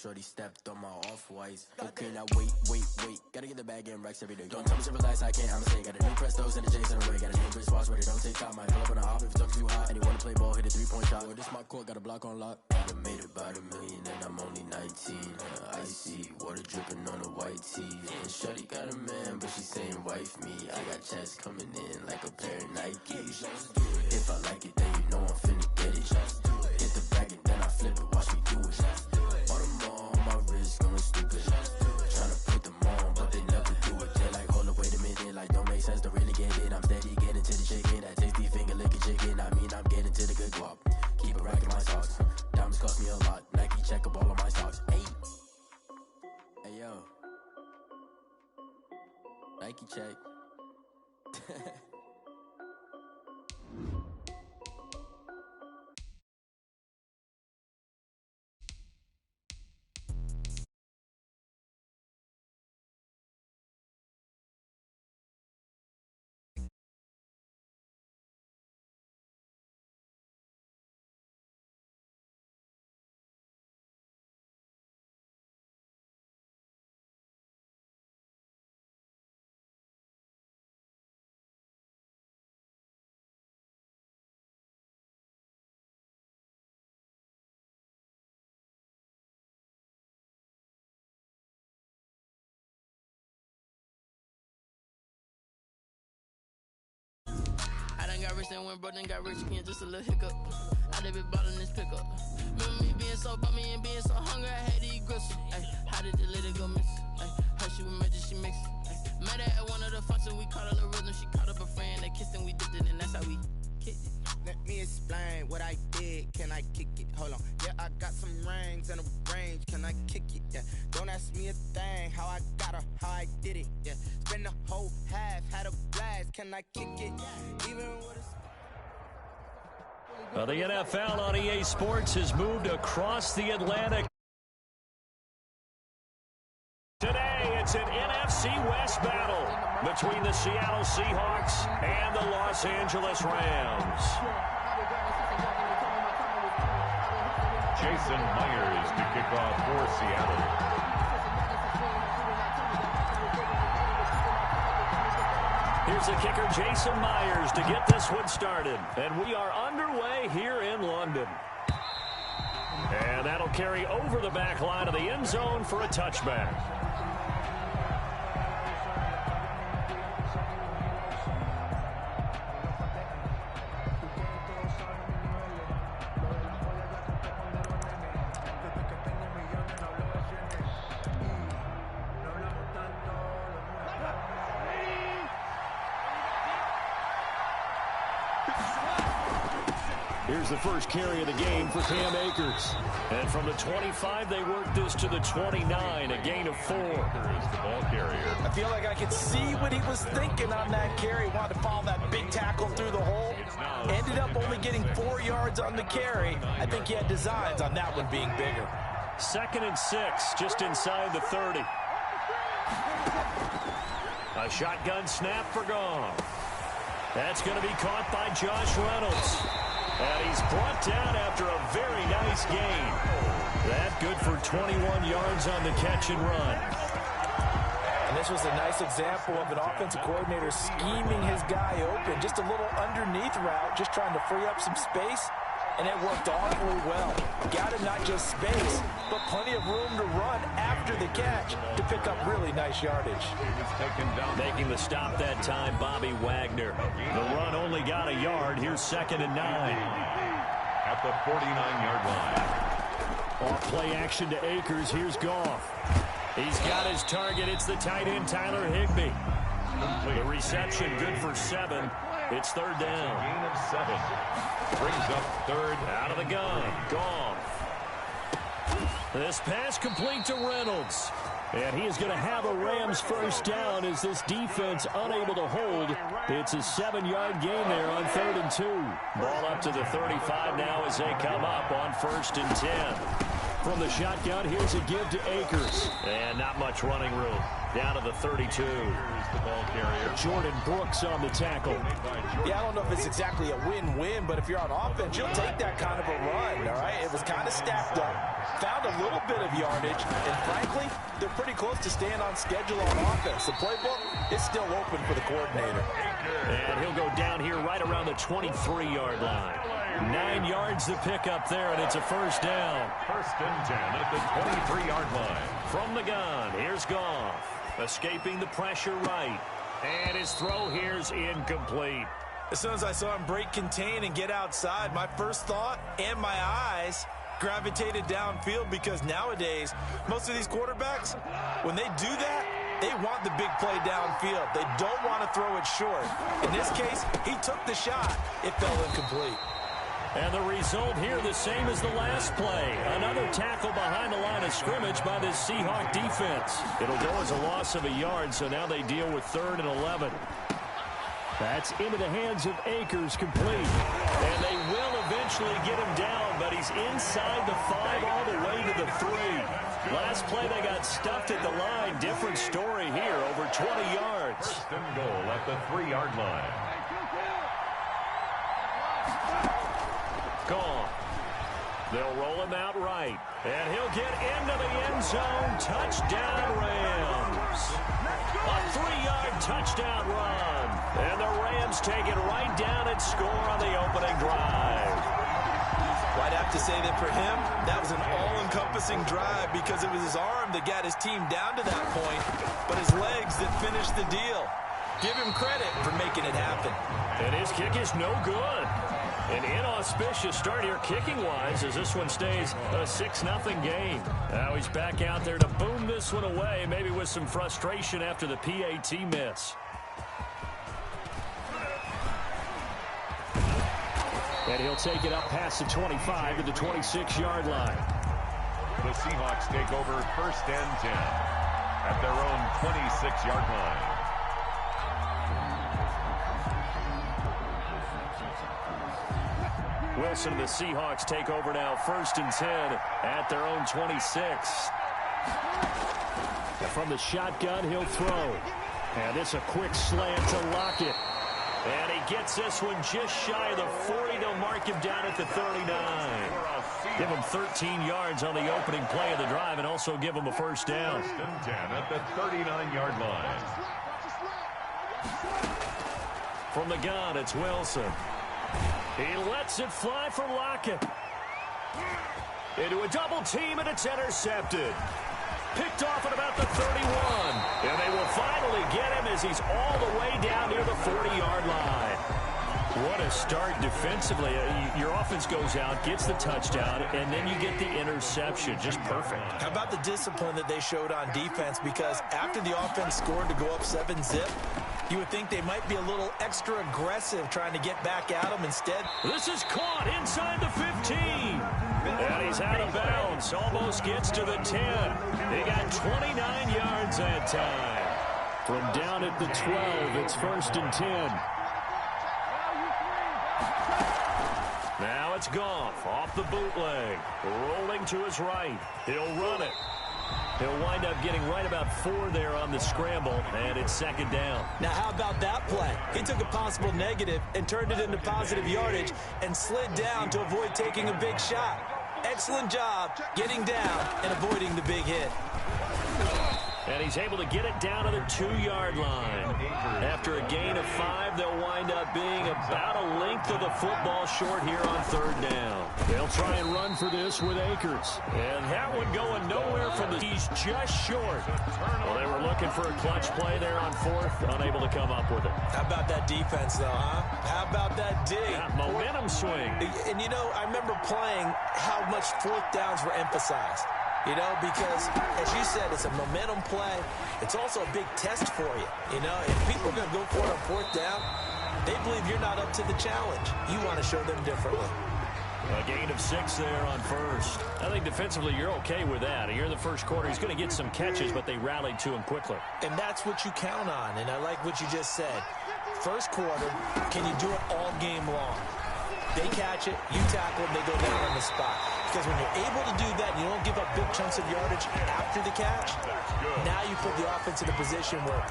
shorty stepped on my off-whites. Okay, now wait. Gotta get the bag and racks every day. Don't tell me to relax, I can't, I'ma say. Got a new Prestos and a J's in the way. Got a new bitch watch where they don't take time. Might pull up on a hop if it's too hot. And he wanna play ball, hit a 3-point shot. Well, this my court, got a block on lock. I done made about $1 million and I'm only 19. Icy, water dripping on a white tee. And shorty got a man, but she saying wife me. I got checks coming in like a pair of Nikes. If I like it, then you know I'm finna get it. Hit the bag and then I flip it, watch me do it. All them all on my wrist going stupid. Tryna put them on, but they never do it. They're like, hold up, wait a minute, like don't make sense to really get it. I'm steady getting to the chicken, that tasty finger licking chicken. I mean, I'm getting to the good guap. Keep it racking my socks. Diamonds cost me a lot. Nike check up all of my stocks. Hey yo, Nike check. Got rich and went broke, then got rich again, just a little hiccup. I did be ballin' this pickup. Remember me being so bummy and being so hungry, I had to eat gristle. Ay, how did the lady go miss? Ay, how she was magic, she mixed. Met her at one of the functions, we caught her the rhythm. She caught up a friend, they kissed and we dipped it, and that's how we kicked it. Let me explain what I did. Can I kick it? Hold on. Yeah, I got some rings and a range. Can I kick it? Yeah. Don't ask me a thing. How I got her, how I did it. Yeah. Spend the whole half, had a blast. Can I kick it? Even with a... The NFL on EA Sports has moved across the Atlantic. Today, it's an NFC West battle between the Seattle Seahawks and the Los Angeles Rams. Jason Myers to kick off for Seattle. Here's the kicker, Jason Myers, to get this one started. And we are underway here in London. And that'll carry over the back line of the end zone for a touchback. Here's the first carry of the game for Cam Akers. And from the 25, they work this to the 29, a gain of 4. Is the ball carrier. I feel like I could see what he was thinking on that carry. Wanted to follow that big tackle through the hole. Ended up only getting 4 yards on the carry. I think he had designs on that one being bigger. 2nd and 6, just inside the 30. A shotgun snap for Goff. That's going to be caught by Josh Reynolds. And he's brought down after a very nice gain. That good for 21 yards on the catch and run. And this was a nice example of an offensive coordinator scheming his guy open. Just a little underneath route, just trying to free up some space. And it worked awfully well. Got him not just space, but plenty of room to run after the catch to pick up really nice yardage. Making the stop that time, Bobby Wagner. The run only got a yard. Here's 2nd and 9. At the 49-yard line. Off play action to Akers. Here's Goff. He's got his target. It's the tight end, Tyler Higbee. The reception good for 7. It's 3rd down. Gain of 7. Brings up 3rd. Out of the gun. Goff. This pass complete to Reynolds. And he is going to have a Rams first down as this defense unable to hold. It's a 7-yard gain there on 3rd and 2. Ball up to the 35 now as they come up on 1st and 10. From the shotgun, here's a give to Akers. And not much running room. Down to the 32. Here's the ball carrier. Jordan Brooks on the tackle. Yeah, I don't know if it's exactly a win-win, but if you're on offense, you'll take that kind of a run, all right? It was kind of stacked up, found a little bit of yardage, and frankly, they're pretty close to staying on schedule on offense. The playbook is still open for the coordinator. And he'll go down here right around the 23-yard line. 9 yards to pick up there, and it's a first down. First and 10 at the 23-yard line. From the gun, here's Goff. Escaping the pressure right. And his throw here's incomplete. As soon as I saw him break contain and get outside, my first thought and my eyes gravitated downfield, because nowadays, most of these quarterbacks, when they do that, they want the big play downfield. They don't want to throw it short. In this case, he took the shot. It fell incomplete. And the result here the same as the last play. Another tackle behind the line of scrimmage by this Seahawk defense. It'll go as a loss of a yard, so now they deal with 3rd and 11. That's into the hands of Akers, complete. And they will eventually get him down, but he's inside the 5 all the way to the 3. Last play they got stuffed at the line. Different story here, over 20 yards. First and goal at the 3-yard line. Gone. They'll roll him out right. And he'll get into the end zone. Touchdown, Rams. A 3-yard touchdown run. And the Rams take it right down and score on the opening drive. Well, I'd have to say that for him, that was an all-encompassing drive, because it was his arm that got his team down to that point, but his legs that finished the deal. Give him credit for making it happen. And his kick is no good. An inauspicious start here kicking-wise as this one stays a 6-0 game. Now he's back out there to boom this one away, maybe with some frustration after the PAT miss. And he'll take it up past the 25 to the 26-yard line. The Seahawks take over 1st and 10 at their own 26-yard line. Wilson and the Seahawks take over now, 1st and 10 at their own 26. From the shotgun, he'll throw. And it's a quick slant to Lockett. And he gets this one just shy of the 40. They'll mark him down at the 39. Give him 13 yards on the opening play of the drive and also give him a first down. 1st and 10 at the 39-yard line. From the gun, it's Wilson. He lets it fly for Lockett. Into a double team, and it's intercepted. Picked off at about the 31. And they will finally get him as he's all the way down near the 40-yard line. What a start defensively. Your offense goes out, gets the touchdown, and then you get the interception. Just perfect. How about the discipline that they showed on defense? Because after the offense scored to go up 7-zip, you would think they might be a little extra aggressive trying to get back at them. Instead, this is caught inside the 15. And he's out of bounds. Almost gets to the 10. They got 29 yards that time. From down at the 12, it's 1st and 10. Now it's Goff off the bootleg. Rolling to his right. He'll run it. He'll wind up getting right about 4 there on the scramble, and it's 2nd down. Now, how about that play? He took a possible negative and turned it into positive yardage and slid down to avoid taking a big shot. Excellent job getting down and avoiding the big hit. And he's able to get it down to the 2-yard line. After a gain of 5, they'll wind up being about a length of the football short here on 3rd down. They'll try and run for this with Akers. And that one going nowhere from the... He's just short. Well, they were looking for a clutch play there on 4th, unable to come up with it. How about that defense, though, huh? How about that dig? Yeah, momentum swing. And, you know, I remember playing how much 4th downs were emphasized. You know, because, as you said, it's a momentum play. It's also a big test for you. You know, if people are going to go for it on 4th down, they believe you're not up to the challenge. You want to show them differently. A gain of 6 there on 1st. I think defensively you're okay with that. Here in the first quarter, he's going to get some catches, but they rallied to him quickly. And that's what you count on, and I like what you just said. First quarter, can you do it all game long? They catch it, you tackle them, they go down on the spot. Because when you're able to do that, you don't give up big chunks of yardage after the catch, now you put the offense in a position where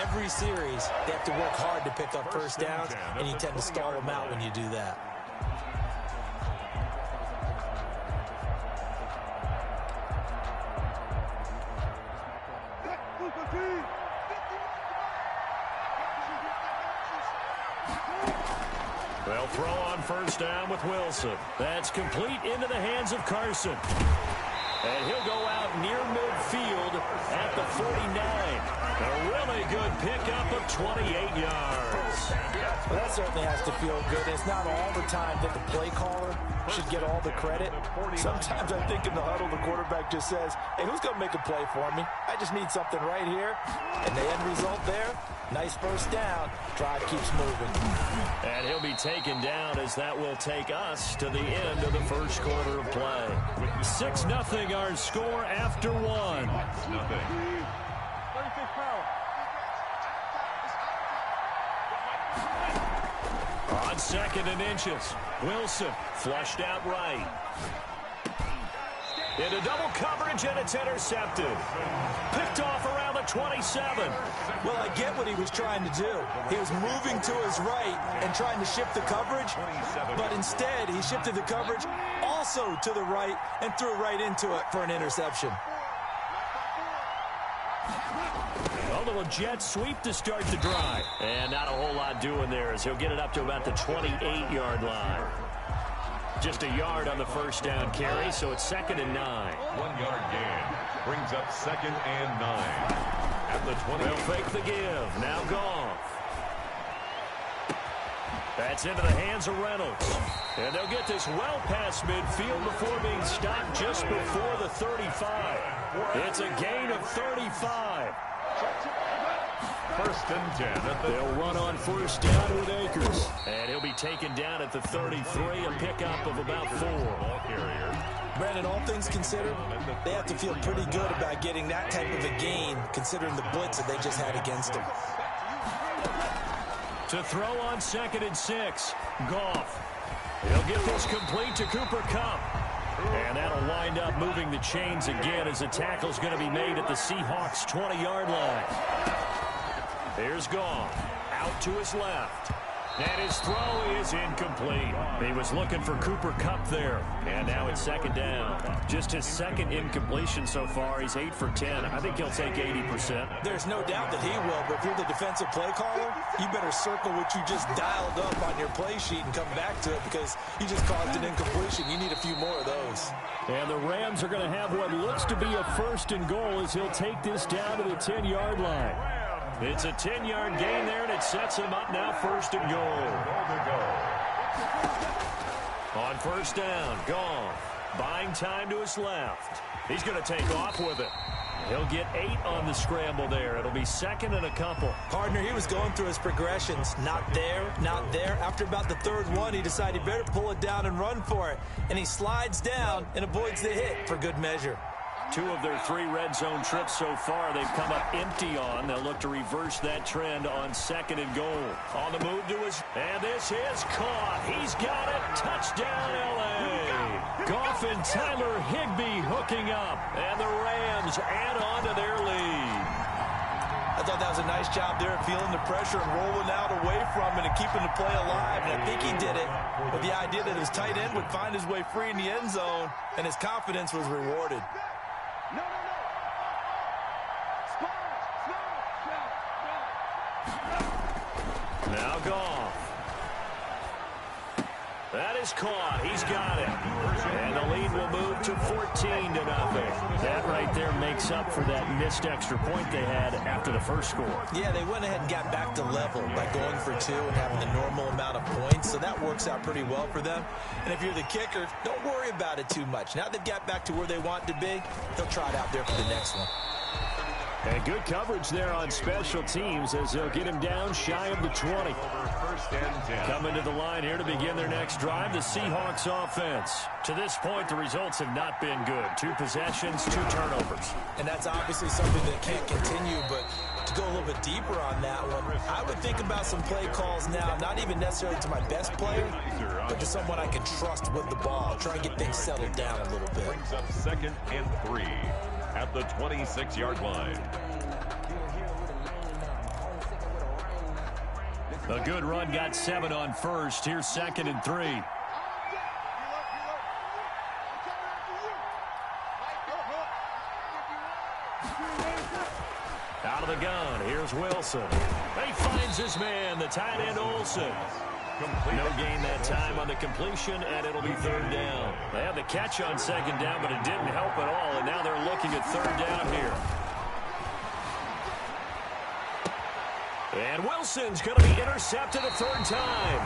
every series they have to work hard to pick up first downs, and you tend to stall them out when you do that. They'll throw on first down with Wilson. That's complete into the hands of Carson. And he'll go out near midfield at the 49. A really good pickup of 28 yards. Well, that certainly has to feel good. It's not all the time that the play caller should get all the credit. Sometimes I think in the huddle, the quarterback just says, hey, who's going to make a play for me? I just need something right here. And the end result there, nice first down. Drive keeps moving. And he'll be taken down as that will take us to the end of the first quarter of play. 6-0 our score after one. 6-0. On 2nd and inches, Wilson flushed out right. Into double coverage, and it's intercepted. Picked off around the 27. Well, I get what he was trying to do. He was moving to his right and trying to shift the coverage, but instead he shifted the coverage also to the right and threw right into it for an interception. A little jet sweep to start the drive. And not a whole lot doing there as he'll get it up to about the 28-yard line. Just a yard on the first down carry, so it's 2nd and 9. 1 yard gain brings up 2nd and 9. At the 20. They'll fake the give. Now Goff. That's into the hands of Reynolds. And they'll get this well past midfield before being stopped just before the 35. It's a gain of 35. 1st and 10. They'll run on first down with Akers. And he'll be taken down at the 33, a pickup of about 4. Brandon, all things considered, they have to feel pretty good about getting that type of a gain, considering the blitz that they just had against them. To throw on 2nd and 6, Goff. He'll get this complete to Cooper Kupp. And that'll wind up moving the chains again as the tackle's going to be made at the Seahawks' 20-yard line. Here's Goff, out to his left. And his throw is incomplete. He was looking for Cooper Kupp there. And now it's 2nd down. Just his 2nd incompletion so far. He's 8 for 10. I think he'll take 80%. There's no doubt that he will, but if you're the defensive play caller, you better circle what you just dialed up on your play sheet and come back to it because you just caused an incompletion. You need a few more of those. And the Rams are going to have what looks to be a 1st and goal as he'll take this down to the 10-yard line. It's a 10-yard gain there, and it sets him up now 1st and goal. On first down, Goff, buying time to his left. He's going to take off with it. He'll get 8 on the scramble there. It'll be 2nd and a couple. Partner, he was going through his progressions. Not there, not there. After about the 3rd one, he decided he better pull it down and run for it. And he slides down and avoids the hit for good measure. 2 of their 3 red zone trips so far they've come up empty on. They'll look to reverse that trend on 2nd and goal. On the move to his, and this is caught. He's got it. Touchdown, L.A. Goff and Tyler Higbee hooking up, and the Rams add on to their lead. I thought that was a nice job there of feeling the pressure and rolling out away from it and keeping the play alive. And I think he did it with the idea that his tight end would find his way free in the end zone, and his confidence was rewarded. Now Goff. That is caught. He's got it. And the lead will move to 14-0. That right there makes up for that missed extra point they had after the first score. Yeah, they went ahead and got back to level by going for 2 and having the normal amount of points. So that works out pretty well for them. And if you're the kicker, don't worry about it too much. Now they've got back to where they want to be, they'll try it out there for the next one. And good coverage there on special teams as they'll get him down shy of the 20. Coming to the line here to begin their next drive, the Seahawks offense. To this point, the results have not been good. 2 possessions, 2 turnovers. And that's obviously something that can't continue, but To go a little bit deeper on that one, I would think about some play calls now, not even necessarily to my best player, but to someone I can trust with the ball. Try and get things settled down a little bit. Brings up 2nd and 3 at the 26-yard line. A good run got 7 on first. Here's 2nd and 3. Out of the gun, here's Wilson. He finds his man, the tight end Olsen. No gain that time on the completion, and it'll be 3rd down. They had the catch on 2nd down, but it didn't help at all, and now they're looking at 3rd down here. And Wilson's going to be intercepted a 3rd time.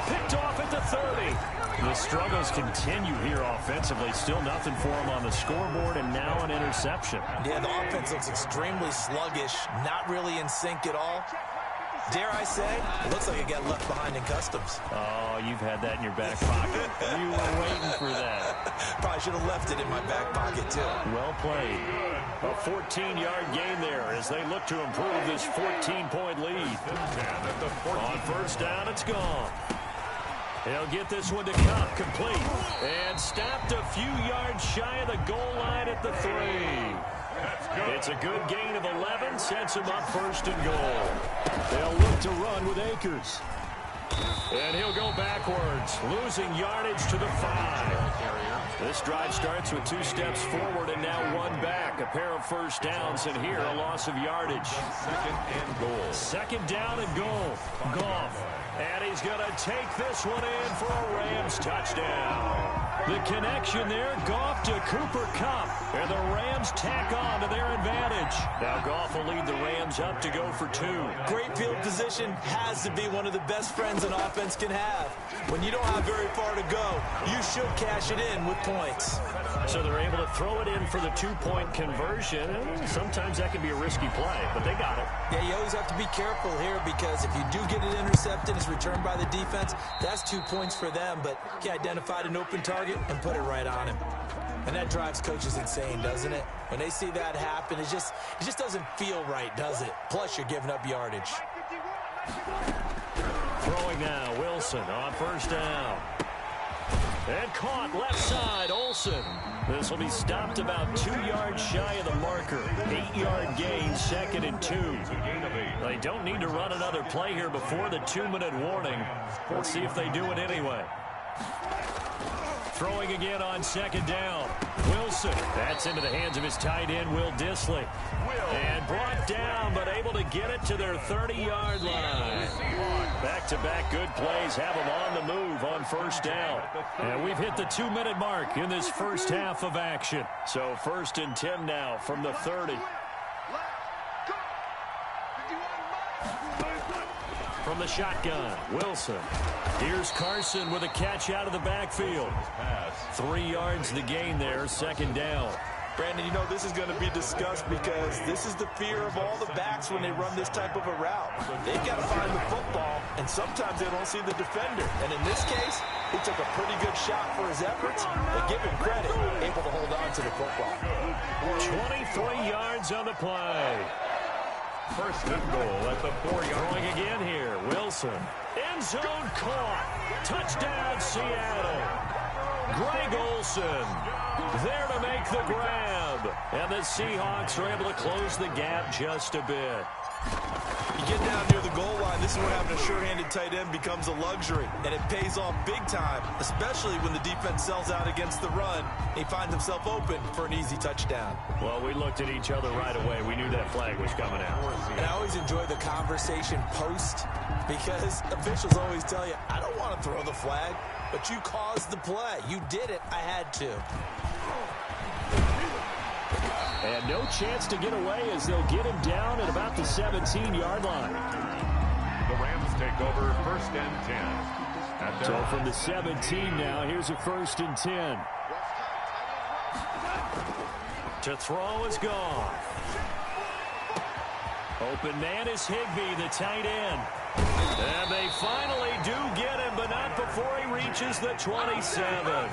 Picked off at the 30. The struggles continue here offensively. Still nothing for him on the scoreboard, and now an interception. Yeah, the offense looks extremely sluggish, not really in sync at all. Dare I say, it looks like it got left behind in customs. Oh, you've had that in your back pocket. You were waiting for that. Probably should have left it in my back pocket, too. Well played. A 14-yard gain there as they look to improve this 14-point lead. On 1st down, it's gone. He'll get this one to Kupp, complete. And stopped a few yards shy of the goal line at the 3. It's a good gain of 11, sets him up 1st and goal. They'll look to run with Akers. And he'll go backwards, losing yardage to the 5. This drive starts with 2 steps forward and now 1 back. A pair of 1st downs, and here a loss of yardage. 2nd and goal. 2nd down and goal. Goff. And he's going to take this one in for a Rams touchdown. The connection there, Goff to Cooper Kupp. And the Rams tack on to their advantage. Now Goff will lead the Rams up to go for 2. Great field position has to be one of the best friends an offense can have. When you don't have very far to go, you should cash it in with points. So they're able to throw it in for the 2-point conversion. Sometimes that can be a risky play, but they got it. Yeah, you always have to be careful here because if you do get it intercepted, it's returned by the defense, that's 2 points for them. But he identified an open target and put it right on him. And that drives coaches insane, doesn't it? When they see that happen, it just doesn't feel right, does it? Plus, you're giving up yardage. Throwing now, Wilson on 1st down. And caught left side, Olsen. This will be stopped about 2 yards shy of the marker. 8-yard gain, 2nd and 2. They don't need to run another play here before the 2-minute warning. Let's see if they do it anyway. Throwing again on 2nd down. Wilson. That's into the hands of his tight end, Will Dissly. And brought down, but able to get it to their 30-yard line. Back-to-back good plays have them on the move on 1st down. And we've hit the 2-minute mark in this first half of action. So 1st and 10 now from the 30. From the shotgun, Wilson. Here's Carson with a catch out of the backfield. 3 yards the gain there, 2nd down. Brandon, you know this is going to be discussed because this is the fear of all the backs when they run this type of a route. They've got to find the football, and sometimes they don't see the defender. And in this case, he took a pretty good shot for his efforts, but give him credit, able to hold on to the football. 23 yards on the play. 1st and goal at the 4-yard line. Throwing again here, Wilson. End zone caught. Touchdown, Seattle. Greg Olsen there to make the grab. And the Seahawks are able to close the gap just a bit. You get down near the goal line, this is where having a sure-handed tight end becomes a luxury. And it pays off big time, especially when the defense sells out against the run. He finds himself open for an easy touchdown. Well, we looked at each other right away. We knew that flag was coming out. And I always enjoy the conversation post because officials always tell you, I don't want to throw the flag, but you caused the play. You did it. I had to. And no chance to get away as they'll get him down at about the 17-yard line. The Rams take over 1st and 10. So from the 17 now, here's a 1st and 10. To throw is gone. Open man is Higbee, the tight end. And they finally do get him, but not before he reaches the 27.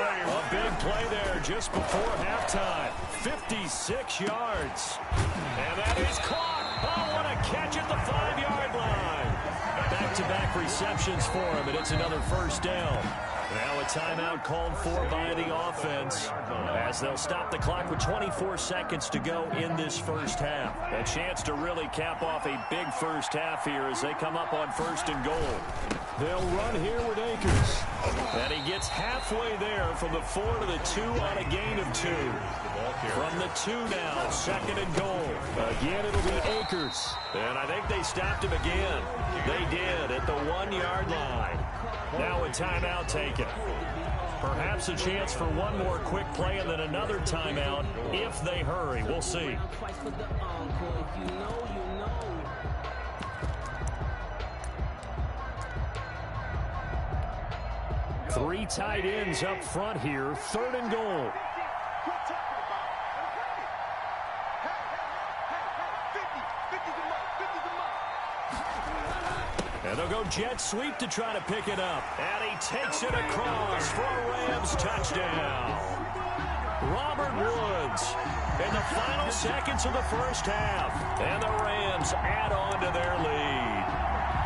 A big play there just before halftime. 56 yards. And that is caught. Oh, what a catch at the 5-yard line. Back-to-back receptions for him, and it's another first down. Now a timeout called for by the offense as they'll stop the clock with 24 seconds to go in this first half. A chance to really cap off a big first half here as they come up on 1st and goal. They'll run here with Akers. And he gets halfway there from the 4 to the 2 on a gain of 2. From the 2 now, 2nd and goal. Again, it'll be Akers. And I think they stopped him again. They did at the 1-yard line. Now a timeout taken. Perhaps a chance for one more quick play and then another timeout if they hurry. We'll see. Three tight ends up front here. 3rd and goal. And they'll go jet sweep to try to pick it up. And he takes it across for a Rams touchdown. Robert Woods in the final seconds of the first half. And the Rams add on to their lead.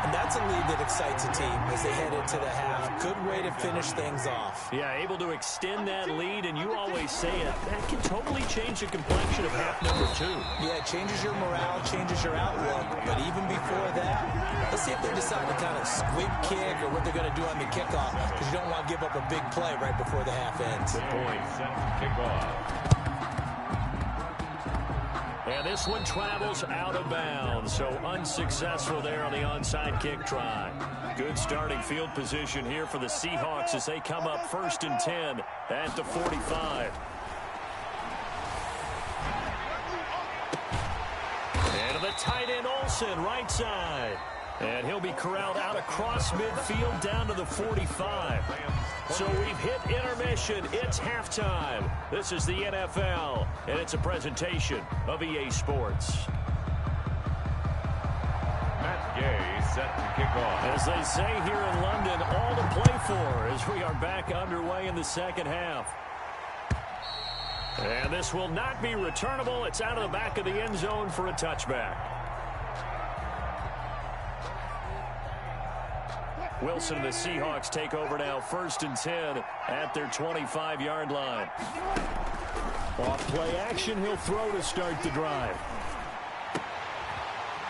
And that's a lead that excites a team as they head into the half. Good way to finish things off. Yeah, able to extend that lead, and you always say it, that can totally change the complexion of half number 2. Yeah, it changes your morale, changes your outlook. But even before that, let's see if they decide to kind of squib kick or what they're going to do on the kickoff, because you don't want to give up a big play right before the half ends. Good point. Set to kick off. And this one travels out of bounds, so unsuccessful there on the onside kick try. Good starting field position here for the Seahawks as they come up 1st and 10 at the 45. And the tight end Olsen, right side. And he'll be corralled out across midfield down to the 45. So we've hit intermission. It's halftime. This is the NFL, and it's a presentation of EA Sports. Matt Gay set to kick off. As they say here in London, all to play for as we are back underway in the second half. And this will not be returnable. It's out of the back of the end zone for a touchback. Wilson and the Seahawks take over now, 1st and 10 at their 25-yard line. Off play action, he'll throw to start the drive.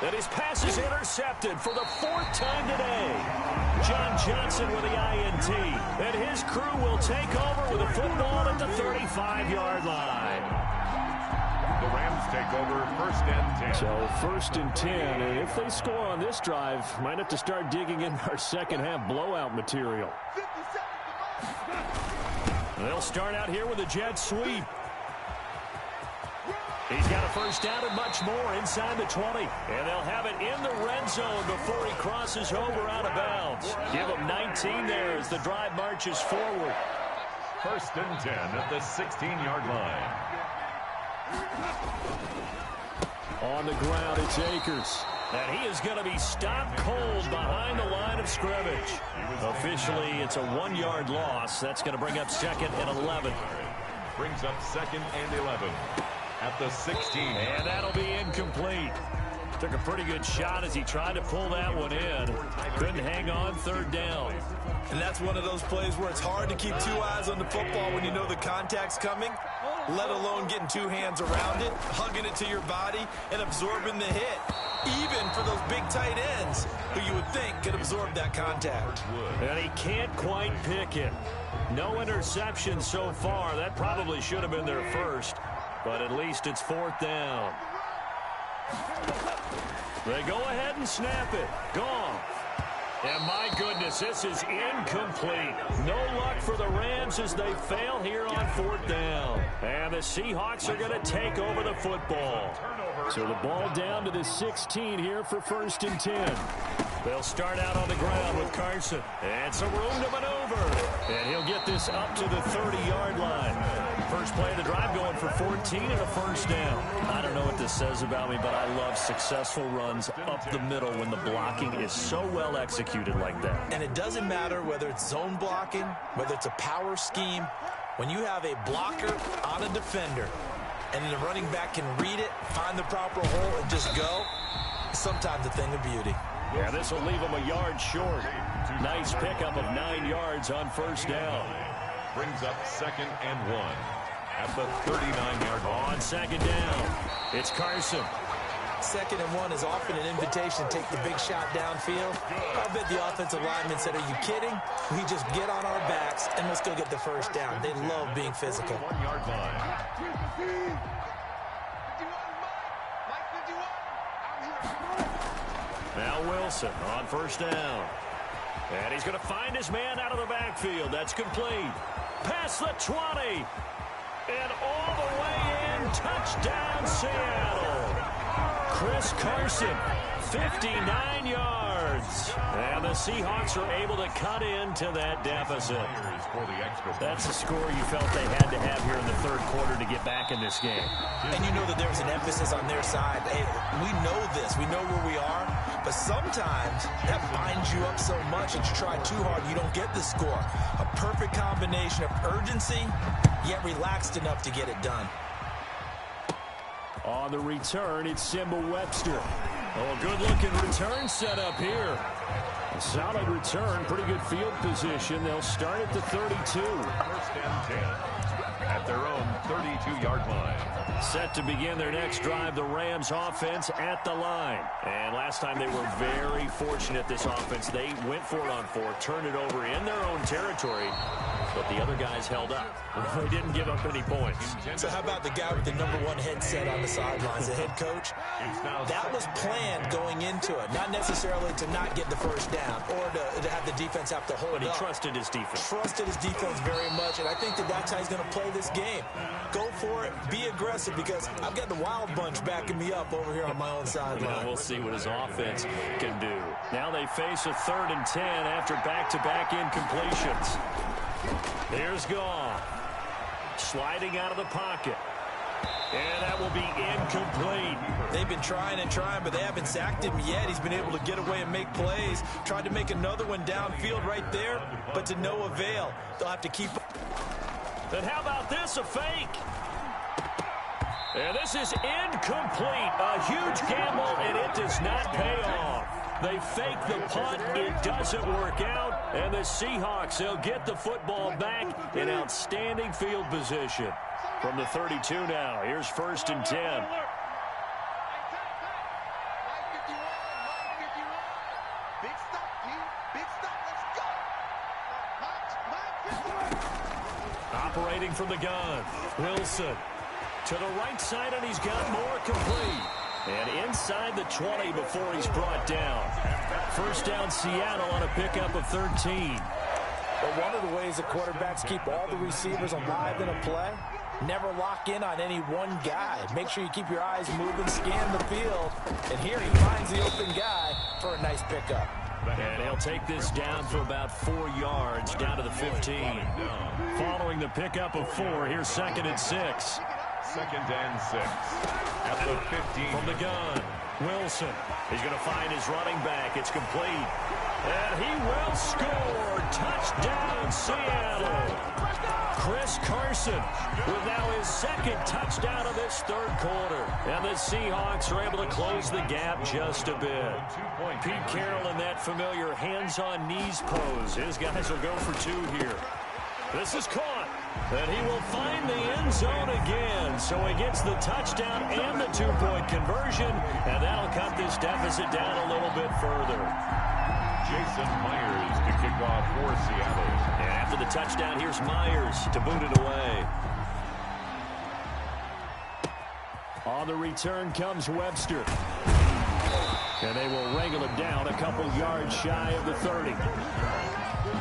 And his pass is intercepted for the 4th time today. John Johnson with the INT. And his crew will take over with a football at the 35-yard line. The Rams take over 1st and 10. So 1st and 10, and if they score on this drive, might have to start digging in our second half blowout material. They'll start out here with a jet sweep. He's got a first down and much more inside the 20. And they'll have it in the red zone before he crosses over out of bounds. Give him 19 there as the drive marches forward. 1st and 10 at the 16-yard line. On the ground, it's Akers. And he is going to be stopped cold behind the line of scrimmage. Officially, it's a 1-yard loss. That's going to bring up 2nd and 11. Brings up 2nd and 11 at the 16. And that'll be incomplete. Took a pretty good shot as he tried to pull that one in. Couldn't hang on 3rd down. And that's one of those plays where it's hard to keep 2 eyes on the football when you know the contact's coming, let alone getting 2 hands around it, hugging it to your body, and absorbing the hit. Even for those big tight ends who you would think could absorb that contact. And he can't quite pick it. No interception so far. That probably should have been their first, but at least it's 4th down. They go ahead and snap it. Gone. And my goodness, this is incomplete. No luck for the Rams as they fail here on 4th down. And the Seahawks are going to take over the football. So the ball down to the 16 here for 1st and 10. They'll start out on the ground with Carson. And some room to maneuver. And he'll get this up to the 30-yard line. First play of the drive going for 14 and a first down. I don't know what this says about me, but I love successful runs up the middle when the blocking is so well executed like that. And it doesn't matter whether it's zone blocking, whether it's a power scheme. When you have a blocker on a defender and the running back can read it, find the proper hole, and just go, sometimes a thing of beauty. Yeah, this will leave him a yard short. Nice pickup of 9 yards on first down. Brings up 2nd and 1 at the 39-yard line. On second down, it's Carson. 2nd and 1 is often an invitation to take the big shot downfield. I'll bet the offensive lineman said, are you kidding? We just get on our backs and let's go get the first down. They love being physical. 1-yard line. Now Wilson on first down. And he's going to find his man out of the backfield. That's complete. Past the 20. And all the way in. Touchdown, Seattle. Chris Carson, 59 yards. And the Seahawks are able to cut into that deficit. That's the score you felt they had to have here in the third quarter to get back in this game. And you know that there was an emphasis on their side. Hey, we know this. We know where we are. But sometimes that binds you up so much that you try too hard, you don't get the score. A perfect combination of urgency, yet relaxed enough to get it done. On the return, it's Simba Webster. Oh, good-looking return set up here. A solid return, pretty good field position. They'll start at the 32. 1st and 10 at their own 32-yard line. Set to begin their next drive, the Rams offense at the line. And last time they were very fortunate, this offense. They went for it on 4, turned it over in their own territory, but the other guys held up. They didn't give up any points. So how about the guy with the #1 headset on the sidelines, the head coach? That was planned going into it, not necessarily to not get the first down or to have the defense have to hold up. But he trusted his defense. Trusted his defense very much, and I think that that's how he's going to play this game. Go for it, be aggressive, because I've got the Wild Bunch backing me up over here on my own sideline. We'll see what his offense can do. Now they face a 3rd and 10 after back-to-back incompletions. Here's Goff. Sliding out of the pocket. And that will be incomplete. They've been trying and trying, but they haven't sacked him yet. He's been able to get away and make plays. Tried to make another one downfield right there, but to no avail. They'll have to keep. Then how about this, a fake? And this is incomplete. A huge gamble, and it does not pay off. They fake the punt. It doesn't work out. And the Seahawks, they'll get the football back in outstanding field position. From the 32 now, here's 1st and 10. Operating from the gun, Wilson. To the right side, and he's got more complete. And inside the 20 before he's brought down. First down, Seattle on a pickup of 13. But one of the ways that quarterbacks keep all the receivers alive in a play, never lock in on any one guy. Make sure you keep your eyes moving, scan the field. And here he finds the open guy for a nice pickup. And he'll take this down for about 4 yards, down to the 15. Following the pickup of 4, here's 2nd and 6. 2nd and 6 at the 15. From the gun, Wilson. He's going to find his running back. It's complete. And he will score. Touchdown, Seattle. Chris Carson with now his 2nd touchdown of this third quarter. And the Seahawks are able to close the gap just a bit. Pete Carroll in that familiar hands-on knees pose. His guys will go for 2 here. This is caught. And he will find the end zone again. So he gets the touchdown and the 2-point conversion. And that'll cut this deficit down a little bit further. Jason Myers to kick off for Seattle. And after the touchdown, here's Myers to boot it away. On the return comes Webster. And they will wrangle him down a couple yards shy of the 30.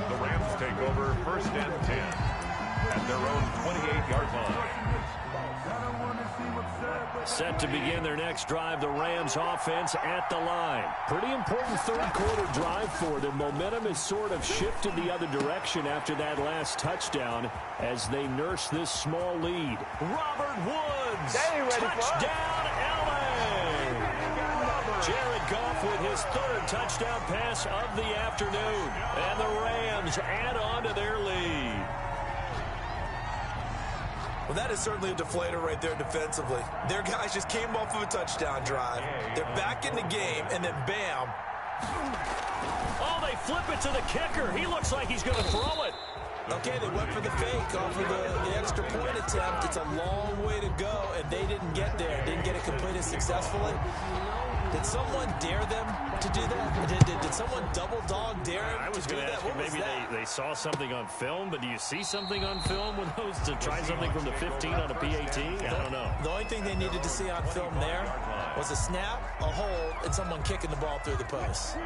The Rams take over 1st and 10 at their own 28-yard line. Set to begin their next drive, the Rams offense at the line. Pretty important third quarter drive for them. Momentum has sort of shifted the other direction after that last touchdown as they nurse this small lead. Robert Woods, touchdown LA! Jared Goff with his third touchdown pass of the afternoon. And the Rams add on to their lead. Well, that is certainly a deflator right there defensively. Their guys just came off of a touchdown drive. They're back in the game, and then bam. Oh, they flip it to the kicker. He looks like he's going to throw it. Okay, they went for the fake off of the extra point attempt. It's a long way to go, and they didn't get there. Didn't get it completed successfully. Did someone dare them to do that? Did someone double dog dare them? I was going to ask you, maybe they saw something on film, but do you see something on film with those to try something from the 15 on a PAT? I don't know. The only thing they needed to see on film there was a snap, a hold, and someone kicking the ball through the post.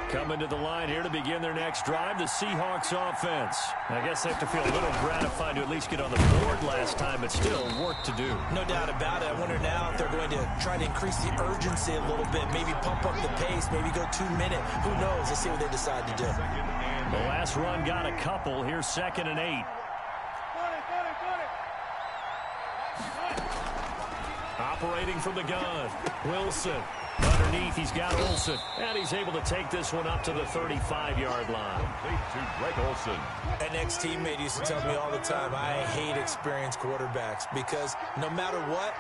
Coming to the line here to begin their next drive, the Seahawks offense. I guess they have to feel a little gratified to at least get on the board last time, but still work to do. No doubt about it. I wonder now if they're going to try to increase the urgency a little bit, maybe pump up the pace, maybe go 2-minute. Who knows? Let's see what they decide to do. The last run got a couple. Here's 2nd and 8. Operating from the gun, Wilson. Underneath, he's got Olsen. And he's able to take this one up to the 35-yard line. Complete to Greg Olsen. An ex-teammate used to tell me all the time, I hate experienced quarterbacks because no matter what,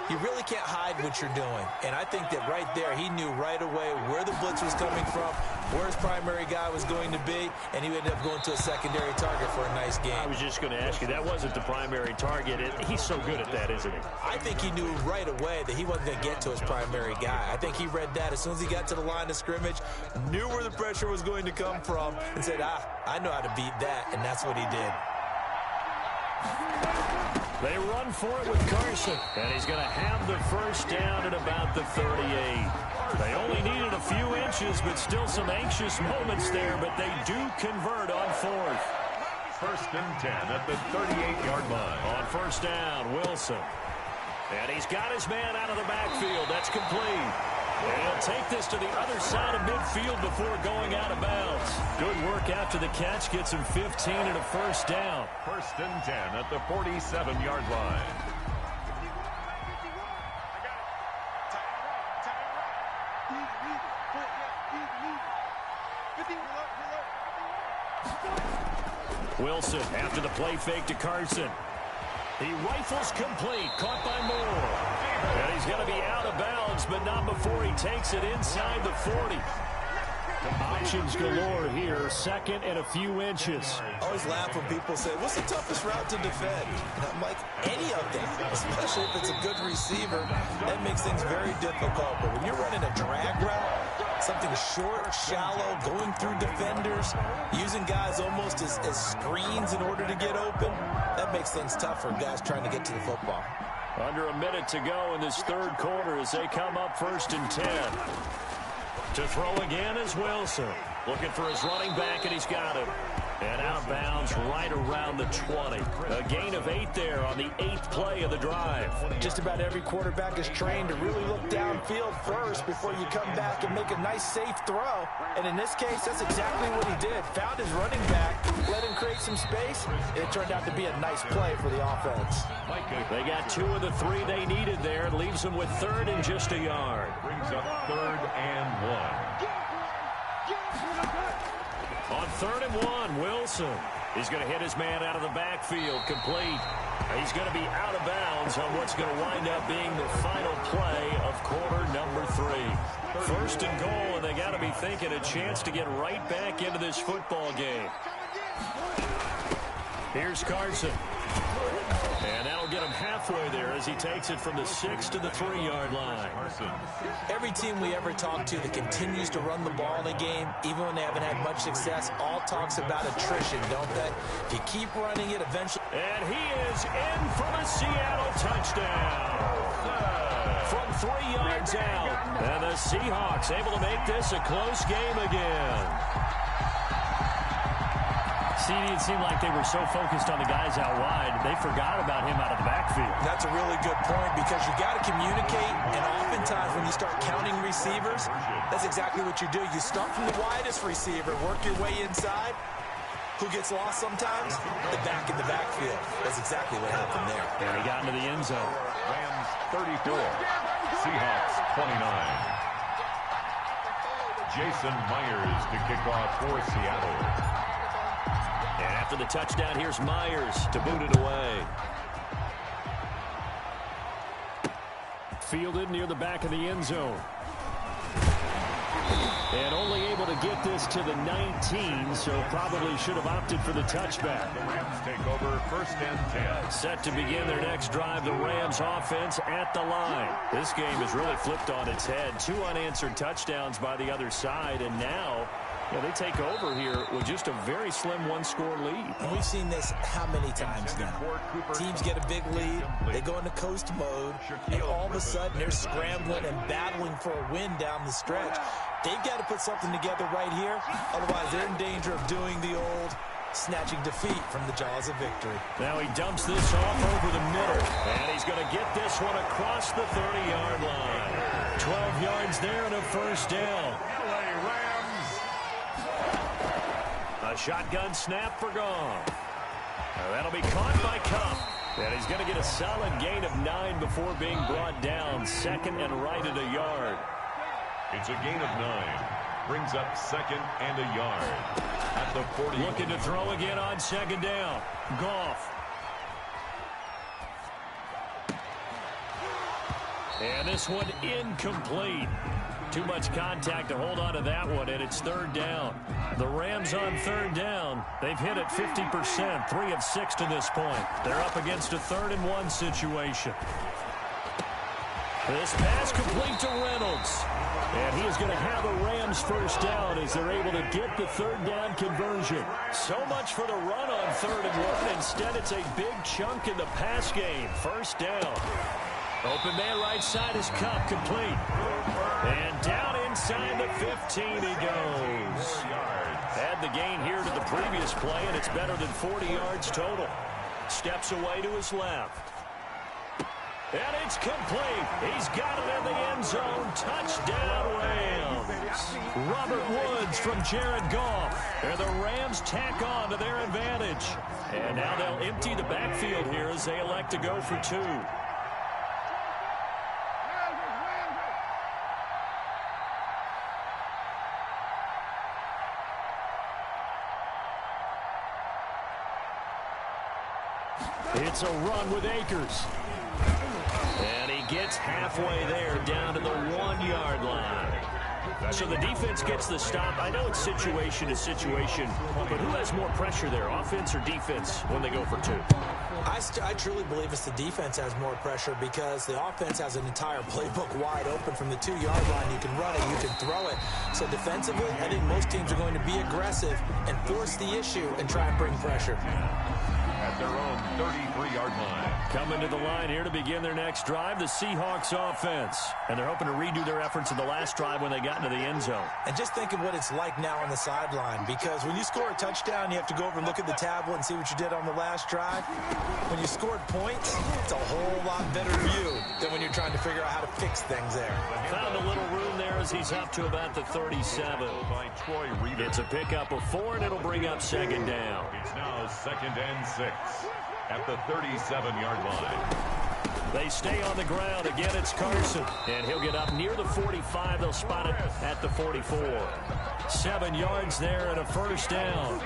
you really can't hide what you're doing. And I think that right there, he knew right away where the blitz was coming from, where his primary guy was going to be, and he ended up going to a secondary target for a nice game. I was just going to ask you, that wasn't the primary target. He's so good at that, isn't he? I think he knew right away that he wasn't going to get to his primary guy. I think he read that as soon as he got to the line of scrimmage, knew where the pressure was going to come from, and said, I know how to beat that, and that's what he did. They run for it with Carson, and he's going to have the first down at about the 38. They only needed a few inches, but still some anxious moments there, but they do convert on 4th. 1st and 10 at the 38-yard line. On first down, Wilson. And he's got his man out of the backfield. That's complete. And he'll take this to the other side of midfield before going out of bounds. Good work after the catch. Gets him 15 and a first down. 1st and 10 at the 47-yard line. Wilson after the play fake to Carson. He rifles complete, caught by Moore. And he's going to be out of bounds, but not before he takes it inside the 40. Options galore here, 2nd and a few inches. I always laugh when people say, what's the toughest route to defend? And I'm like, any of them, especially if it's a good receiver. That makes things very difficult. But when you're running a drag route, something short, shallow, going through defenders, using guys almost as screens in order to get open, that makes things tough for guys trying to get to the football. Under a minute to go in this third quarter as they come up 1st and 10. To throw again is Wilson. Looking for his running back, and he's got him. And out of bounds right around the 20. A gain of 8 there on the 8th play of the drive. Just about every quarterback is trained to really look downfield first before you come back and make a nice, safe throw. And in this case, that's exactly what he did. Found his running back, let him create some space. It turned out to be a nice play for the offense. They got 2 of the 3 they needed there. Leaves them with 3rd and just a yard. Brings up 3rd and 1. On 3rd and 1, Wilson. He's going to hit his man out of the backfield, complete. He's going to be out of bounds on what's going to wind up being the final play of quarter number 3. 1st and goal, and they got to be thinking a chance to get right back into this football game. Here's Carson. And that'll get him halfway there as he takes it from the 6 to the 3-yard line. Every team we ever talk to that continues to run the ball in a game, even when they haven't had much success, all talks about attrition, don't they? If you keep running it, eventually... And he is in for a Seattle touchdown. From 3 yards out. And the Seahawks able to make this a close game again. CD, it seemed like they were so focused on the guys out wide, they forgot about him out of the backfield. That's a really good point because you got to communicate, and oftentimes when you start counting receivers, that's exactly what you do. You start from the widest receiver, work your way inside. Who gets lost sometimes? The back in the backfield. That's exactly what happened there. Yeah, he got into the end zone. Rams 34, Seahawks 29. Jason Myers to kick off for Seattle. And after the touchdown, here's Myers to boot it away. Fielded near the back of the end zone. And only able to get this to the 19, so probably should have opted for the touchback. The Rams take over 1st and 10. Set to begin their next drive, the Rams offense at the line. This game has really flipped on its head. 2 unanswered touchdowns by the other side, and now they take over here with just a very slim one-score lead. And we've seen this how many times now? Teams get a big lead, they go into coast mode, and all of a sudden they're scrambling and battling for a win down the stretch. They've got to put something together right here, otherwise they're in danger of doing the old snatching defeat from the jaws of victory. Now he dumps this off over the middle, and he's going to get this one across the 30-yard line. 12 yards there and a first down. A shotgun snap for Goff. That'll be caught by Kupp. And he's going to get a solid gain of 9 before being brought down. 2nd and right at a yard. It's a gain of 9. Brings up 2nd and a yard. At the 40. Looking to throw again on 2nd down. Goff. And this one incomplete. Too much contact to hold on to that one, and it's 3rd down. The Rams on 3rd down. They've hit it 50%, 3 of 6 to this point. They're up against a 3rd and 1 situation. This pass complete to Reynolds. And he is going to have a Rams first down as they're able to get the 3rd down conversion. So much for the run on 3rd and 1. Instead, it's a big chunk in the pass game. First down. Open man right side is Kupp, complete. And down inside the 15 he goes. Add the gain here to the previous play, and it's better than 40 yards total. Steps away to his left. And it's complete. He's got it in the end zone. Touchdown, Rams. Robert Woods from Jared Goff. And the Rams tack on to their advantage. And now they'll empty the backfield here as they elect to go for 2. It's a run with Akers. And he gets halfway there down to the 1-yard line. So the defense gets the stop. I know it's situation to situation, but who has more pressure there, offense or defense, when they go for 2? I truly believe it's the defense has more pressure because the offense has an entire playbook wide open from the 2-yard line. You can run it, you can throw it. So defensively, I think most teams are going to be aggressive and force the issue and try and bring pressure. At their own 33-yard line. Coming to the line here to begin their next drive, the Seahawks offense. And they're hoping to redo their efforts in the last drive when they got into the end zone. And just think of what it's like now on the sideline, because when you score a touchdown, you have to go over and look at the tablet and see what you did on the last drive. When you scored points, it's a whole lot better view than when you're trying to figure out how to fix things there. Found a little room there as he's up to about the 37. By Troy Reeder. It's a pickup of 4, and it'll bring up 2nd down. It's now 2nd and 6 at the 37-yard line. They stay on the ground. Again, it's Carson. And he'll get up near the 45. They'll spot it at the 44. 7 yards there and a first down.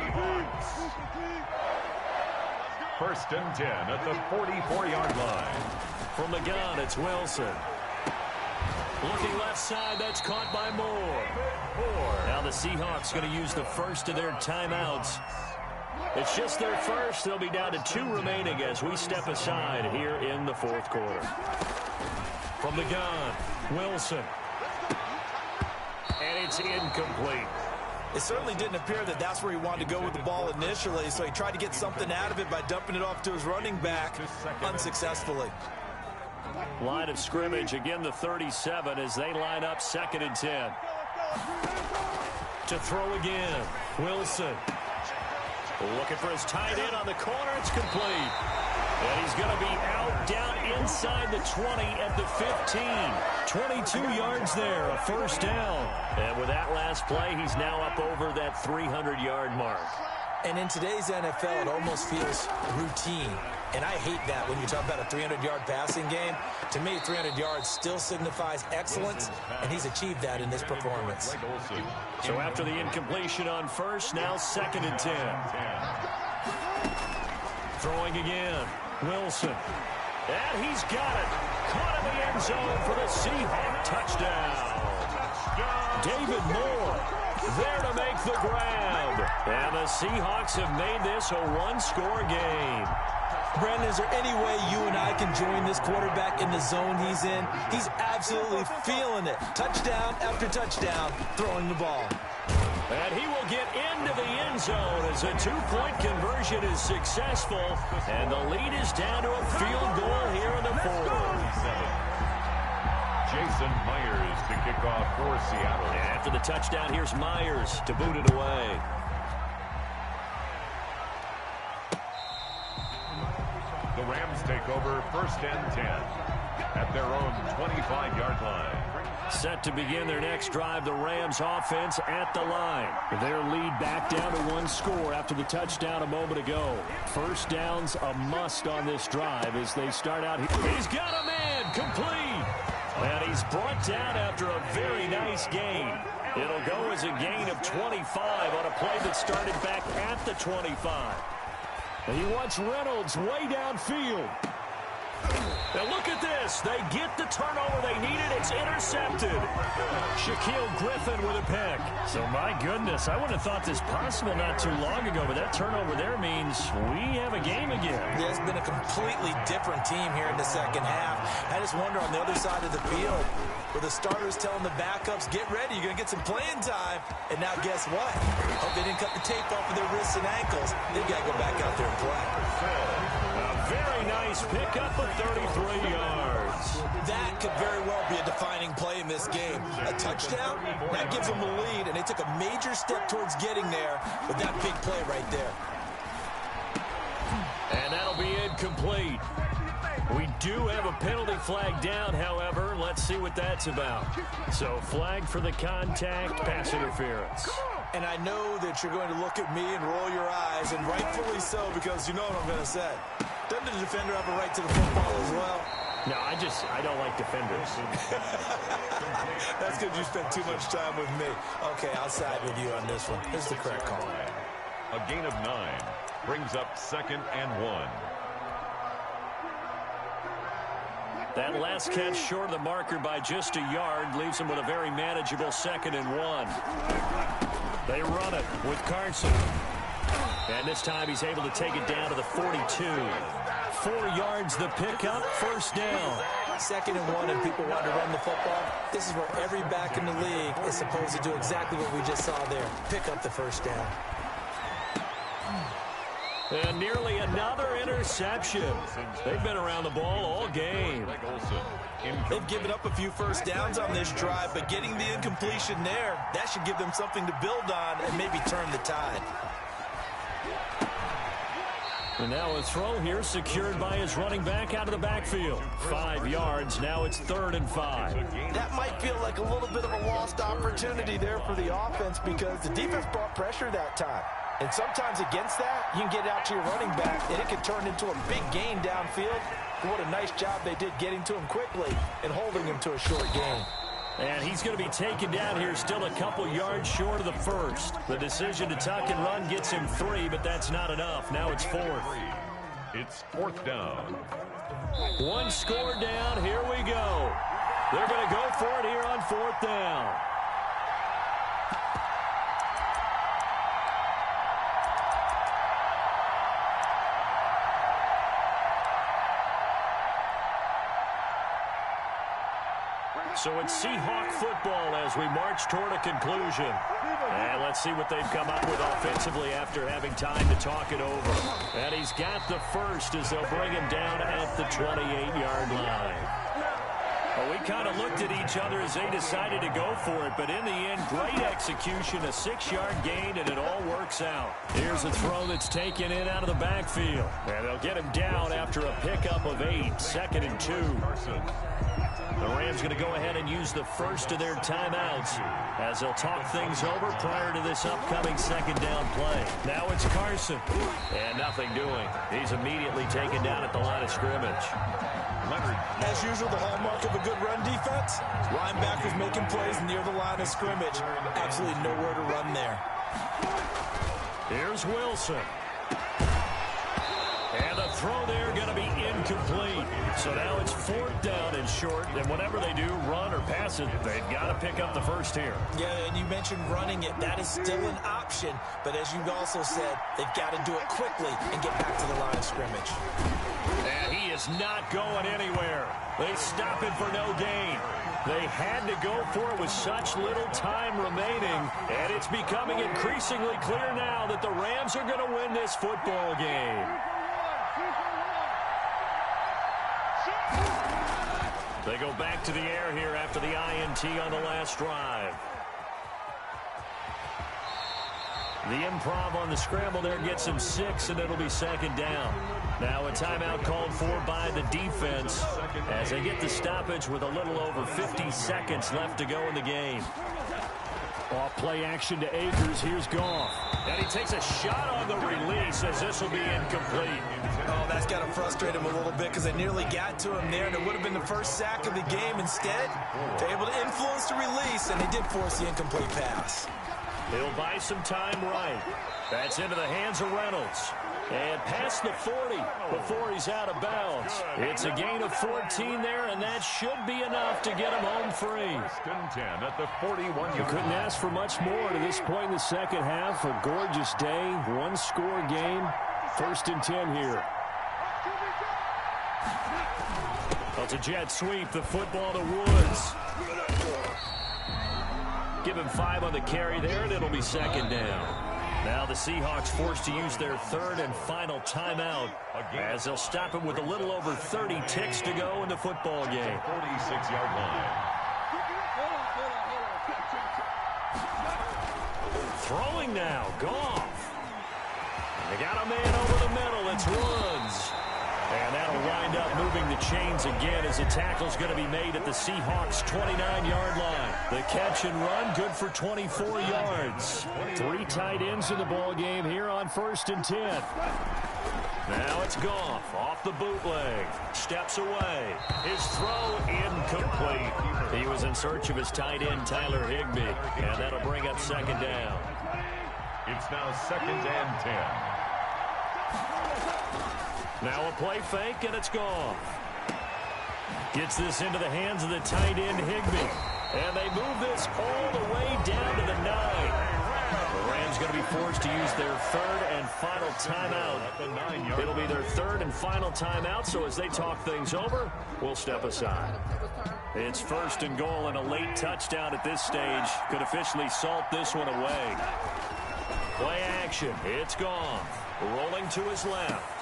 1st and 10 at the 44-yard line. From the gun, it's Wilson. Looking left side, that's caught by Moore. Now the Seahawks going to use the first of their timeouts. It's just their first. They'll be down to 2 remaining as we step aside here in the 4th quarter. From the gun, Wilson. And it's incomplete. It certainly didn't appear that that's where he wanted to go with the ball initially, so he tried to get something out of it by dumping it off to his running back unsuccessfully. Line of scrimmage, again the 37 as they line up 2nd and 10. To throw again, Wilson. Looking for his tight end on the corner. It's complete. And he's going to be out down inside the 20 at the 15. 22 yards there, a first down. And with that last play, he's now up over that 300-yard mark. And in today's NFL, it almost feels routine. And I hate that when you talk about a 300-yard passing game. To me, 300 yards still signifies excellence, and he's achieved that in this performance. So after the incompletion on first, now 2nd and 10. Throwing again, Wilson. And he's got it. Caught in the end zone for the Seahawk touchdown. David Moore there to make the grab. And the Seahawks have made this a one-score game. Brandon, is there any way you and I can join this quarterback in the zone he's in? He's absolutely feeling it. Touchdown after touchdown, throwing the ball. And he will get into the end zone as a two-point conversion is successful. And the lead is down to a field goal here in the fourth. Jason Myers to kick off for Seattle. After the touchdown, here's Myers to boot it away. The Rams take over 1st and 10 at their own 25-yard line. Set to begin their next drive, the Rams offense at the line. Their lead back down to one score after the touchdown a moment ago. First down's a must on this drive as they start out. He's got a man, complete. And he's brought down after a very nice gain. It'll go as a gain of 25 on a play that started back at the 25. And he wants Reynolds way downfield. Now look at this. They get the turnover they needed. It's intercepted. Shaquille Griffin with a pick. So my goodness, I would have thought this possible not too long ago, but that turnover there means we have a game again. Yeah, it's been a completely different team here in the second half. I just wonder on the other side of the field, where the starters telling the backups, get ready, you're going to get some playing time. And now guess what? Hope they didn't cut the tape off of their wrists and ankles. They've got to go back out there and play. Very nice pickup of 33 yards. That could very well be a defining play in this game. A touchdown, that gives them the lead, and they took a major step towards getting there with that big play right there. And that'll be incomplete. We do have a penalty flag down, however. Let's see what that's about. So flag for the contact, pass interference. And I know that you're going to look at me and roll your eyes, and rightfully so, because you know what I'm going to say. Doesn't the defender have a right to the football as well? No, I don't like defenders. That's because you spent too much time with me. Okay, I'll side with you on this one. Here's the correct call. A gain of 9 brings up 2nd and 1. That last catch short of the marker by just a yard leaves him with a very manageable 2nd and 1. They run it with Carson. And this time he's able to take it down to the 42. 4 yards the pickup, first down. 2nd and 1, and people want to run the football. This is where every back in the league is supposed to do exactly what we just saw there. Pick up the first down. And nearly another interception. They've been around the ball all game. They've given up a few first downs on this drive, but getting the incompletion there, that should give them something to build on and maybe turn the tide. And now a throw here secured by his running back out of the backfield. 5 yards. Now it's 3rd and 5. That might feel like a little bit of a lost opportunity there for the offense because the defense brought pressure that time. And sometimes against that, you can get out to your running back, and it can turn into a big gain downfield. But what a nice job they did getting to him quickly and holding him to a short gain. And he's going to be taken down here still a couple yards short of the first. The decision to tuck and run gets him 3, but that's not enough. Now it's 4th. It's 4th down. 1 score down. Here we go. They're going to go for it here on 4th down. So it's Seahawk football as we march toward a conclusion. And let's see what they've come up with offensively after having time to talk it over. And he's got the first as they'll bring him down at the 28-yard line. Well, we kind of looked at each other as they decided to go for it, but in the end, great execution, a 6-yard gain, and it all works out. Here's a throw that's taken in out of the backfield, and they'll get him down after a pickup of 8, 2nd and 2. The Rams going to go ahead and use the first of their timeouts as they'll talk things over prior to this upcoming 2nd down play. Now it's Carson, and nothing doing. He's immediately taken down at the line of scrimmage. As usual, the hallmark of a good run defense, linebackers making plays near the line of scrimmage. Absolutely nowhere to run there. Here's Wilson. And the throw there going to be incomplete. So now it's 4th down and short, and whatever they do, run or pass it, they've got to pick up the first here. Yeah, and you mentioned running it. That is still an option, but as you also said, they've got to do it quickly and get back to the line of scrimmage. And he is not going anywhere. They stop him for no gain. They had to go for it with such little time remaining, and it's becoming increasingly clear now that the Rams are going to win this football game. They go back to the air here after the INT on the last drive. The improv on the scramble there gets him 6, and it'll be 2nd down. Now a timeout called for by the defense as they get the stoppage with a little over 50 seconds left to go in the game. Off play action to Akers. Here's Goff. And he takes a shot on the release as this will be incomplete. Oh, that's got to frustrate him a little bit because they nearly got to him there, and it would have been the first sack of the game. Instead, they're able to influence the release, and they did force the incomplete pass. He'll buy some time right. That's into the hands of Reynolds. And past the 40 before he's out of bounds. It's a gain of 14 there, and that should be enough to get him home free. 10 at the 41. You couldn't ask for much more to this point in the second half. A gorgeous day, one-score game. 1st and 10 here. Well, it's a jet sweep. The football to Woods. Give him 5 on the carry there, and it'll be 2nd down. Now the Seahawks forced to use their 3rd and final timeout as they'll stop him with a little over 30 ticks to go in the football game. 46-yard line. Throwing now, Goff. They got a man over the middle. It's Woods. And that'll wind up moving the chains again as the tackle's going to be made at the Seahawks' 29-yard line. The catch and run, good for 24 yards. 3 tight ends in the ball game here on 1st and 10. Now it's Goff off the bootleg. Steps away. His throw incomplete. He was in search of his tight end, Tyler Higbee. And that'll bring up 2nd down. It's now 2nd and 10. Now a play fake, and it's gone. Gets this into the hands of the tight end, Higbee. And they move this all the way down to the 9. The Rams going to be forced to use their 3rd and final timeout. It'll be their 3rd and final timeout, so as they talk things over, we'll step aside. It's 1st and goal, and a late touchdown at this stage could officially salt this one away. Play action. It's gone. Rolling to his left.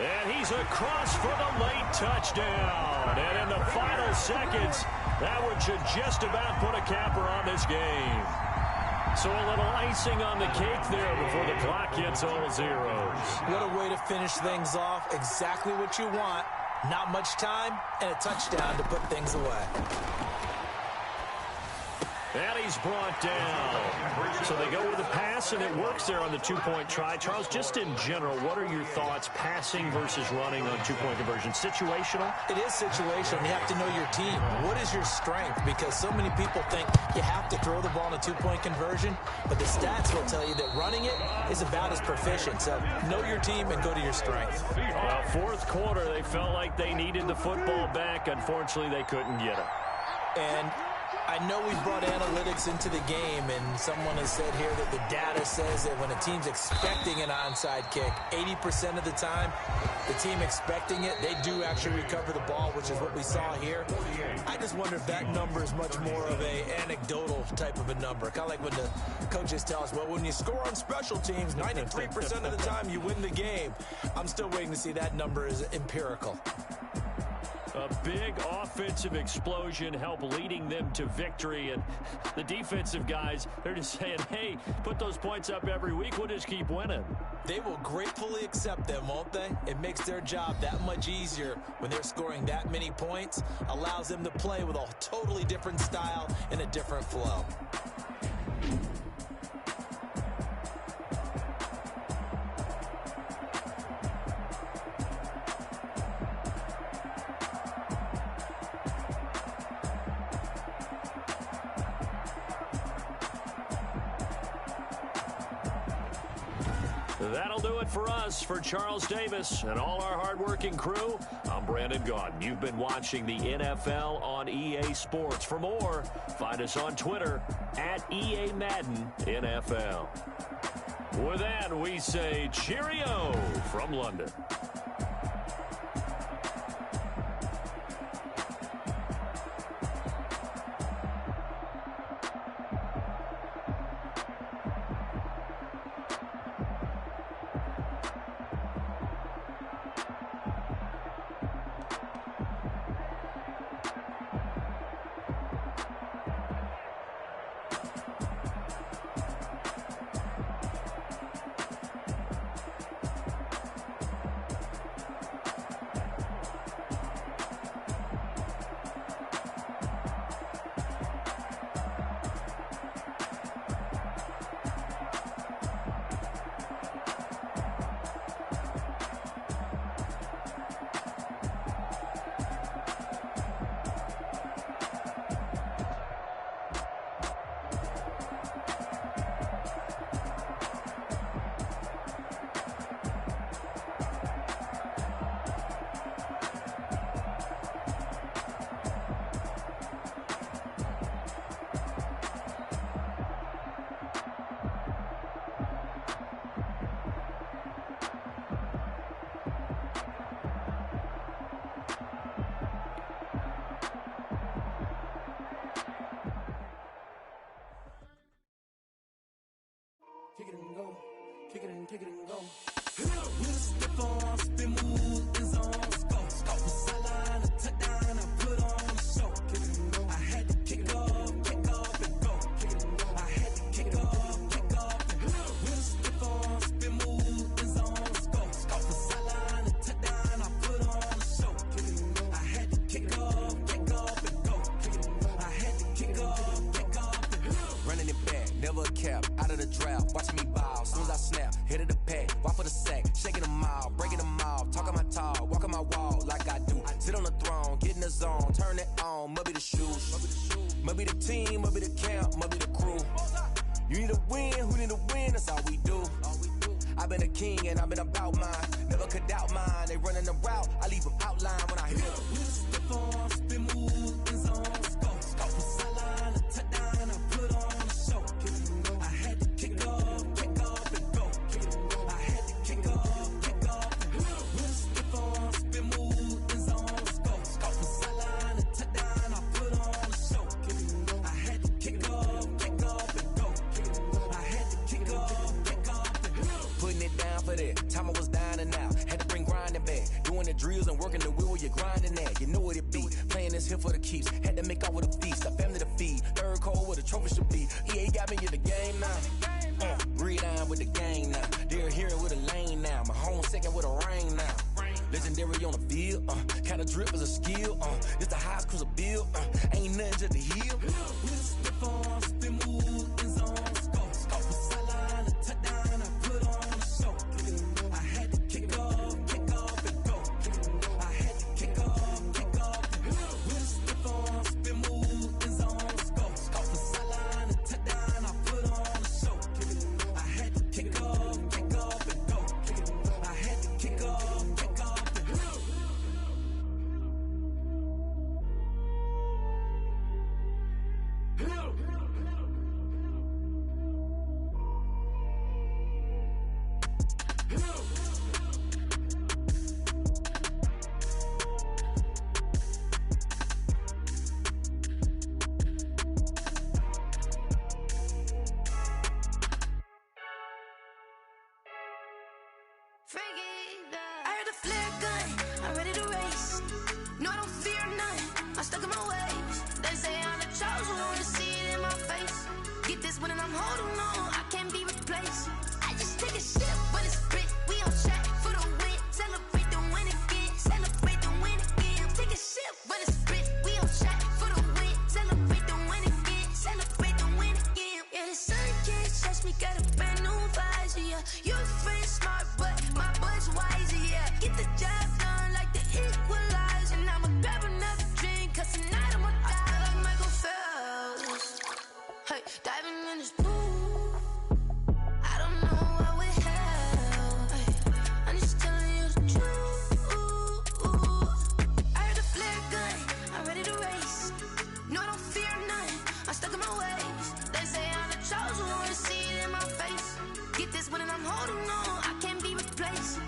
And he's across for the late touchdown. And in the final seconds, that one should just about put a capper on this game. So a little icing on the cake there before the clock hits all zeros. What a way to finish things off. Exactly what you want. Not much time and a touchdown to put things away. And he's brought down. So they go with the pass, and it works there on the 2-point try. Charles, just in general, what are your thoughts passing versus running on 2-point conversion? Situational? It is situational. You have to know your team. What is your strength? Because so many people think you have to throw the ball in a 2-point conversion, but the stats will tell you that running it is about as proficient. So know your team and go to your strength. Well, 4th quarter, they felt like they needed the football back. Unfortunately, they couldn't get it. And I know we brought analytics into the game, and someone has said here that the data says that when a team's expecting an onside kick, 80% of the time, the team expecting it, they do actually recover the ball, which is what we saw here. I just wonder if that number is much more of a anecdotal type of a number. Kind of like when the coaches tell us, well, when you score on special teams, 93% of the time you win the game. I'm still waiting to see that number is empirical. A big offensive explosion helped leading them to victory. And the defensive guys, they're just saying, hey, put those points up every week. We'll just keep winning. They will gratefully accept them, won't they? It makes their job that much easier when they're scoring that many points. Allows them to play with a totally different style and a different flow. That'll do it for us. For Charles Davis and all our hardworking crew, I'm Brandon Gaudin. You've been watching the NFL on EA Sports. For more, find us on Twitter at EA Madden NFL. With that, we say cheerio from London. Kick it and go. Kick it and kick it and go. We'll step on, spin, move, in zone, go. From sideline to touchdown, I put on the show. Kick it and go. I had to kick off and go. Kick it and go. I had to kick off and go. We'll step on, spin, move, in zone, go. From sideline to touchdown, I put on the show. Kick it and go. I had to kick off and go. Kick it and go. I had to kick off and go. Running it back, never a cap, out of the draft, watching me ball, soon as I snap, hit of the pack, walk for the sack, shaking them all, breaking them off, talking my talk, walking my wall like I do, sit on the throne, get in the zone, turn it on, must be the shoes, must be the team, must be the camp, must be the crew, you need to win, who need to win, that's all we do, I've been a king and I've been about mine, never could doubt mine, they running the route, I leave them outline when I hit them. We'll step on, spin, move, in zone, go. From sideline to touchdown, I put on the show. Kick it and go. I had to kick off and go. Kick it and go. I had to kick off and go. We'll step on, spin, move, in zone, go. From sideline to touchdown, I put on the show. Kick it and go. I had to kick off and go. Kick it and go. I had to kick off and go. Putting it down for that, time I was down and out, had to bring grinding back, doing the drills and working the wheel, you're grinding that, you know what it be, playing this here for the keeps, had to make off with a feast, a family to feed, third cold where the trophy should be, EA got me in the game now, breathe on with the game now, they're here with a lane now, my home second with a rain now, legendary on the field, kind of drip is a skill, it's the highest cruiser bill, ain't nothing just to heal. We'll step on, spin, move, in zone, go. From sideline to touchdown, I put on the show. Kick it and go. I had to kick off and go. Kick it and go. I had to kick off and go. We'll step on, spin, move, in zone, go. From sideline to touchdown, I put on the show. Kick it and go. I had to kick off and go. Kick it and go. I had to kick off and go. stuck in my ways. They say I'm the chosen one, to see it in my face. Get this one and I'm holding on, I can't be replaced. I just take a sip, but it's split. We on track for the win. Celebrate the win again. Celebrate the win again. Take a sip, but it's split. We on track for the win. Celebrate the win again. Celebrate the win again. Yeah, the sun can't touch me. Got a brand new visor. Yeah, your friend smart, but my bud's wiser. Yeah, get the job done like the equalizer. And I'ma grab another drink, 'cause tonight I'ma die. I feel like Michael Phelps. Hey, diving in this pool. I don't know what would help. Hey, I'm just telling you the truth. I heard the flare gun, I'm ready to race. No, I don't fear none, I'm stuck in my ways. They say I'm the chosen one, to see it in my face. Get this one and I'm holding on, I can't be replaced.